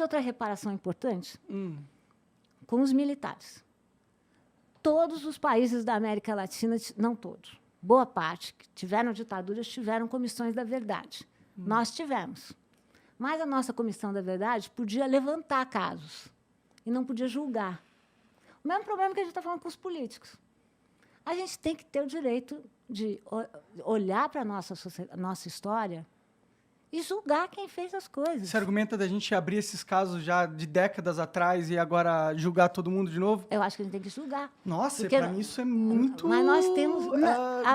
outra reparação importante? Com os militares. Todos os países da América Latina, não todos, boa parte, que tiveram ditaduras, tiveram comissões da verdade. Nós tivemos. Mas a nossa comissão da verdade podia levantar casos e não podia julgar. O mesmo problema que a gente está falando com os políticos. A gente tem que ter o direito de olhar para a nossa história e julgar quem fez as coisas. Você argumenta da gente abrir esses casos já de décadas atrás e agora julgar todo mundo de novo? Eu acho que a gente tem que julgar. Nossa, Porque para mim isso é muito mas nós temos,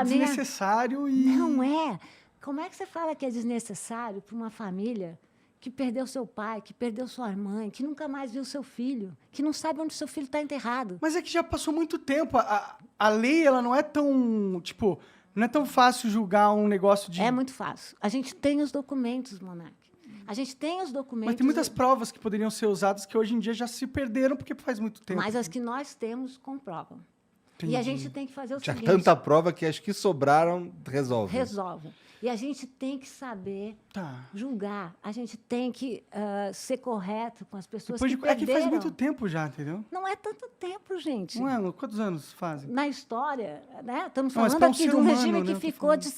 desnecessário e... Não é. Como é que você fala que é desnecessário para uma família que perdeu seu pai, que perdeu sua mãe, que nunca mais viu seu filho, que não sabe onde seu filho está enterrado? Mas é que já passou muito tempo. A lei, ela não é tão, tipo, não é tão fácil julgar um negócio de... É muito fácil. A gente tem os documentos, Monark. A gente tem os documentos... Mas tem muitas provas que poderiam ser usadas que hoje em dia já se perderam porque faz muito tempo. Mas as que nós temos comprovam. Entendi. E a gente tem que fazer o Tinha seguinte... tanta prova que as que sobraram resolvem. Resolvem. E a gente tem que saber julgar. A gente tem que ser correto com as pessoas que perderam. É que faz muito tempo já, entendeu? Não é tanto tempo, gente. Não é? Quantos anos fazem? Na história, né? Estamos Não, mas falando pra um aqui ser de um humano, regime né, que eu tô ficou de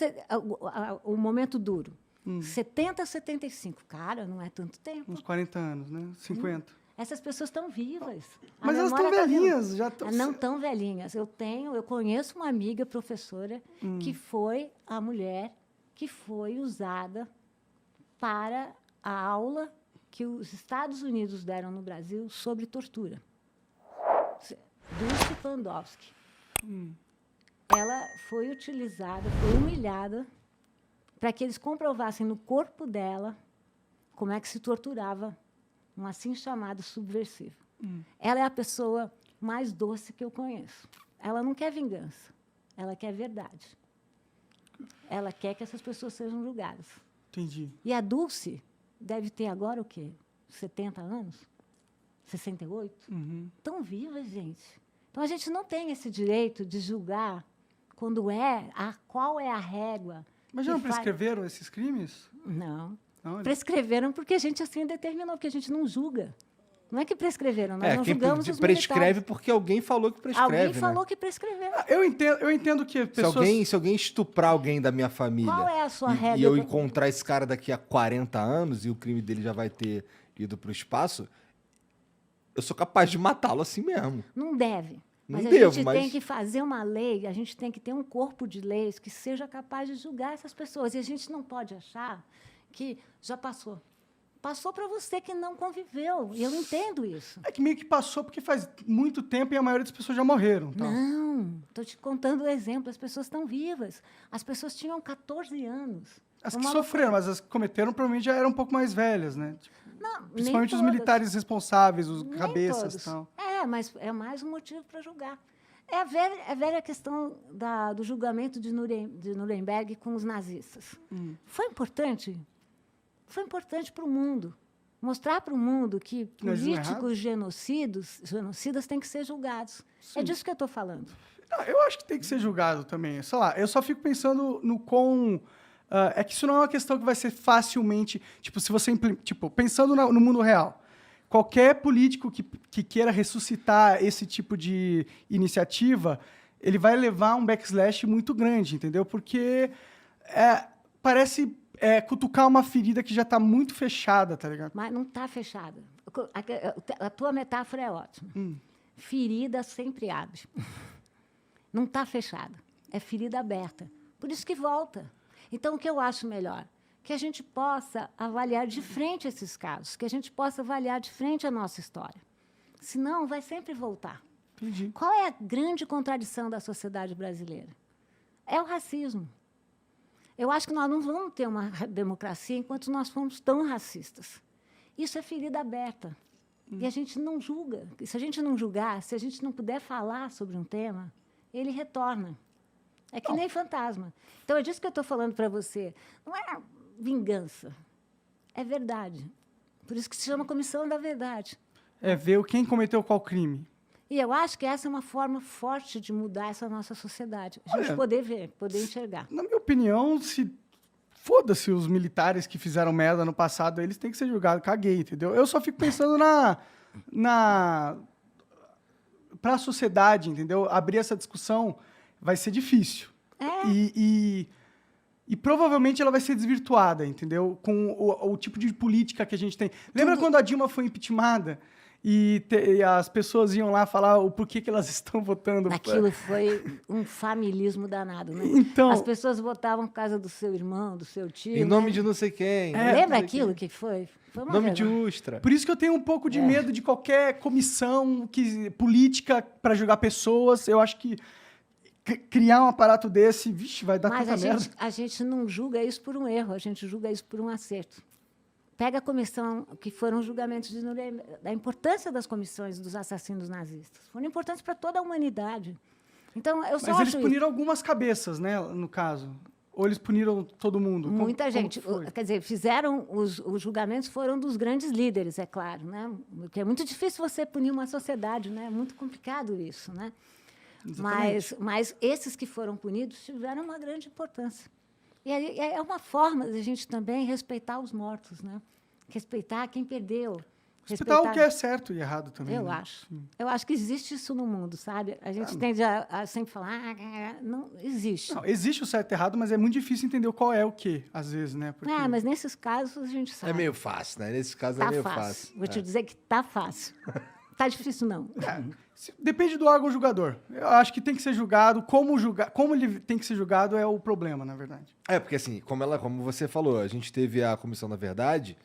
o momento duro. 70 a 75. Cara, não é tanto tempo. Uns 40 anos, né? 50. Essas pessoas estão vivas. A Mas elas estão memória tá viva. velhinhas, já estão... Não tão velhinhas. Eu conheço uma amiga professora que foi a mulher que foi usada para a aula que os Estados Unidos deram no Brasil sobre tortura. Dulce Pandowski. Ela foi utilizada, foi humilhada, para que eles comprovassem no corpo dela como é que se torturava um assim chamado subversivo. Ela é a pessoa mais doce que eu conheço. Ela não quer vingança, ela quer verdade. Ela quer que essas pessoas sejam julgadas. Entendi. E a Dulce deve ter agora o quê? 70 anos? 68? Estão vivas, gente. Então, a gente não tem esse direito de julgar qual é a régua. Mas já não prescreveram esses crimes? Não. Não, Prescreveram porque a gente assim determinou, porque a gente não julga. Não é que prescreveram, nós não quem julgamos os prescreve militares. porque alguém falou que prescreve, Alguém né? falou que prescreveu. Eu entendo que pessoas... Se alguém estuprar alguém da minha família Qual é a sua regra? e eu encontrar esse cara daqui a 40 anos e o crime dele já vai ter ido para o espaço, eu sou capaz de matá-lo assim mesmo. Não deve. Não Mas devo, a gente mas- tem que fazer uma lei, a gente tem que ter um corpo de leis que seja capaz de julgar essas pessoas. E a gente não pode achar que já passou. Passou para você que não conviveu. E eu entendo isso. É que meio que passou porque faz muito tempo e a maioria das pessoas já morreram. Tá? Não, estou te contando o exemplo. As pessoas estão vivas. As pessoas tinham 14 anos. As que sofreram, mas as que cometeram provavelmente já eram um pouco mais velhas, né? Tipo, Não, principalmente nem os todas. militares responsáveis, os Nem cabeças todos. e tal. Mas é mais um motivo para julgar. É a velha questão do julgamento de Nuremberg com os nazistas. Foi importante? Foi importante para o mundo. Mostrar para o mundo que Nazismo é políticos genocidas têm que ser julgados. Sim. É disso que eu estou falando. Não, eu acho que tem que ser julgado também. Sei lá, eu só fico pensando no quão... é que isso não é uma questão que vai ser facilmente... Tipo, se você... Tipo, pensando no mundo real, qualquer político que queira ressuscitar esse tipo de iniciativa, ele vai levar um backslash muito grande, entendeu? Porque parece cutucar uma ferida que já está muito fechada, tá ligado? Mas não está fechada. A tua metáfora é ótima. Ferida sempre abre. Não está fechada. É ferida aberta. Por isso que volta. Então, o que eu acho melhor? Que a gente possa avaliar de frente esses casos, que a gente possa avaliar de frente a nossa história. Senão, vai sempre voltar. Entendi. Qual é a grande contradição da sociedade brasileira? É o racismo. Eu acho que nós não vamos ter uma democracia enquanto nós formos tão racistas. Isso é ferida aberta. E a gente não julga. E se a gente não julgar, se a gente não puder falar sobre um tema, ele retorna. É que nem fantasma. Então, é disso que eu estou falando para você. Não é vingança. É verdade. Por isso que se chama Comissão da Verdade. É ver quem cometeu qual crime. E eu acho que essa é uma forma forte de mudar essa nossa sociedade. A gente poder ver, poder enxergar. Na minha opinião, se foda-se os militares que fizeram merda no passado, eles têm que ser julgados, caguei, entendeu? Eu só fico pensando pra sociedade, entendeu? Abrir essa discussão vai ser difícil. E provavelmente ela vai ser desvirtuada, entendeu? Com o tipo de política que a gente tem. Lembra quando a Dilma foi impeachmentada e as pessoas iam lá falar o porquê que elas estão votando? Aquilo foi um familismo danado, né? Então, As pessoas votavam por causa do seu irmão, do seu tio. Em nome né? de não sei quem. Lembra aquilo que foi? Foi uma Nome de vergonha. Ustra. por isso que eu tenho um pouco de medo de qualquer comissão política para julgar pessoas. Eu acho que criar um aparato desse, vixe, vai dar Mas tanta merda. a gente não julga isso por um erro, a gente julga isso por um acerto. Pega a comissão, que foram os julgamentos de Nuremberg, da importância das comissões dos assassinos nazistas. Foram importantes para toda a humanidade. Então, eu só Mas eles acho puniram algumas cabeças, né, no caso. Ou eles puniram todo mundo? muita gente. que foi? Quer dizer, fizeram os julgamentos foram dos grandes líderes, é claro, né? Porque é muito difícil você punir uma sociedade, né? É muito complicado isso, né? Mas esses que foram punidos tiveram uma grande importância. E aí é uma forma de a gente também respeitar os mortos, né? Respeitar quem perdeu. Respeitar o que é certo e errado também. Eu né? acho. Eu acho que existe isso no mundo, sabe? A gente tende a sempre falar, não existe. Não, existe o certo e errado, mas é muito difícil entender qual é o quê, às vezes, né? Porque... Mas nesses casos a gente sabe. É meio fácil, né? Nesse caso Tá é meio fácil. fácil. Vou te dizer que tá fácil. Tá difícil, não. Depende do órgão julgador. Eu acho que tem que ser julgado. Como ele tem que ser julgado é o problema, na verdade. É, porque assim, como você falou, a gente teve a Comissão da Verdade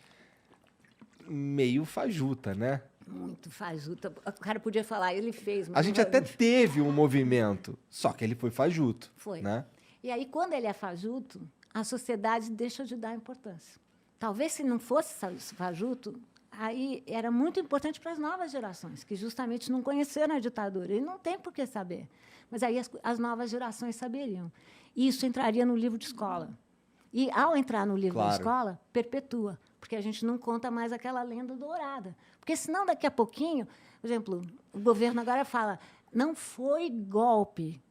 meio fajuta, né? Muito fajuta. O cara podia falar, ele fez. Mas A gente não- até teve um movimento, só que ele foi fajuto. Foi. Né? E aí, quando ele é fajuto, a sociedade deixa de dar importância. Talvez, se não fosse fajuto, aí era muito importante para as novas gerações, que justamente não conheceram a ditadura. E não tem por que saber. Mas aí as novas gerações saberiam. E isso entraria no livro de escola. E, ao entrar no livro Claro. de escola, perpetua. Porque a gente não conta mais aquela lenda dourada. Porque, senão, daqui a pouquinho, por exemplo, o governo agora fala, não foi golpe,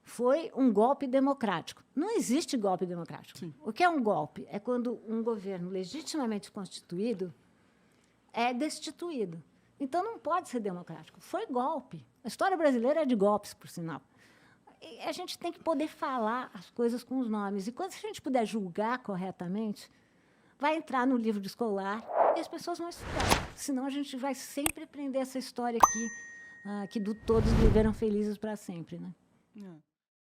foi um golpe democrático. Não existe golpe democrático. Sim. O que é um golpe? É quando um governo legitimamente constituído é destituído. Então, não pode ser democrático. Foi golpe. A história brasileira é de golpes, por sinal. E a gente tem que poder falar as coisas com os nomes. E quando a gente puder julgar corretamente, vai entrar no livro de escolar e as pessoas vão estudar. Senão, a gente vai sempre aprender essa história aqui, que todos viveram felizes para sempre. Né? É.